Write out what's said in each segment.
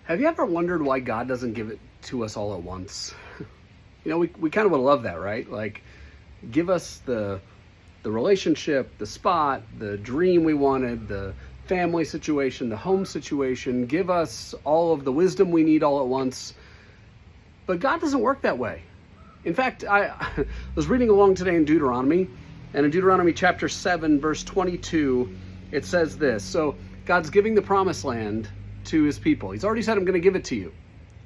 Have you ever wondered why God doesn't give it to us all at once? We kind of would love that, right? Like, give us the relationship, the spot, the dream we wanted, the family situation, the home situation. Give us all of the wisdom we need all at once. But God doesn't work that way. In fact, I was reading along today in Deuteronomy, and in Deuteronomy chapter 7, verse 22, it says this. So God's giving the promised land to his people. He's already said, I'm going to give it to you.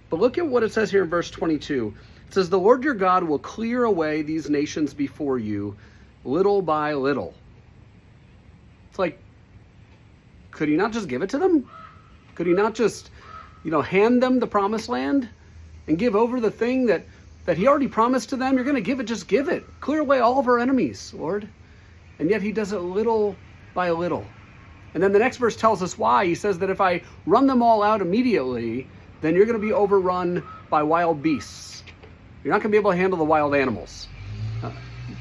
But look at what it says here in verse 22. It says, the Lord your God will clear away these nations before you little by little. It's like, could he not just give it to them? Could he not just, hand them the promised land and give over the thing that he already promised to them? You're going to give it, just give it. Clear away all of our enemies, Lord. And yet he does it little by little. And then the next verse tells us why. He says that if I run them all out immediately, then you're going to be overrun by wild beasts. You're not going to be able to handle the wild animals.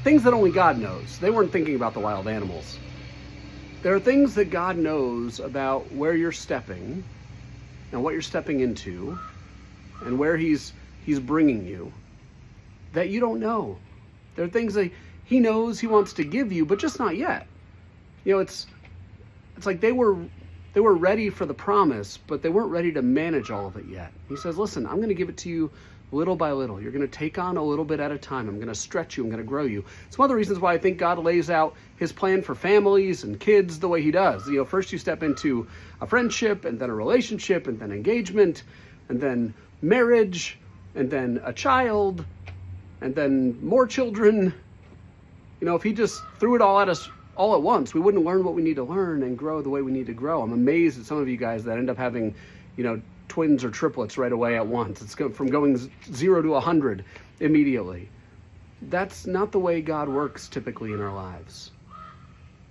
Things that only God knows. They weren't thinking about the wild animals. There are things that God knows about where you're stepping and what you're stepping into and where he's bringing you that you don't know. There are things that he knows he wants to give you, but just not yet. It's like they were ready for the promise, but they weren't ready to manage all of it yet. He says, listen, I'm going to give it to you little by little. You're going to take on a little bit at a time. I'm going to stretch you. I'm going to grow you. It's one of the reasons why I think God lays out his plan for families and kids the way he does. First you step into a friendship, and then a relationship, and then engagement, and then marriage, and then a child, and then more children. If he just threw it all at us all at once, we wouldn't learn what we need to learn and grow the way we need to grow. I'm amazed at some of you guys that end up having, twins or triplets right away at once. It's from going 0 to 100 immediately. That's not the way God works typically in our lives.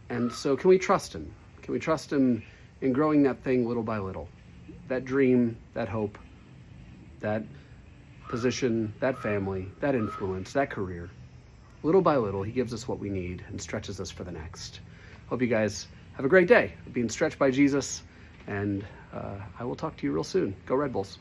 And so can we trust him? Can we trust him in growing that thing little by little? That dream, that hope, that position, that family, that influence, that career. Little by little, he gives us what we need and stretches us for the next. Hope you guys have a great day being stretched by Jesus, and I will talk to you real soon. Go Red Bulls.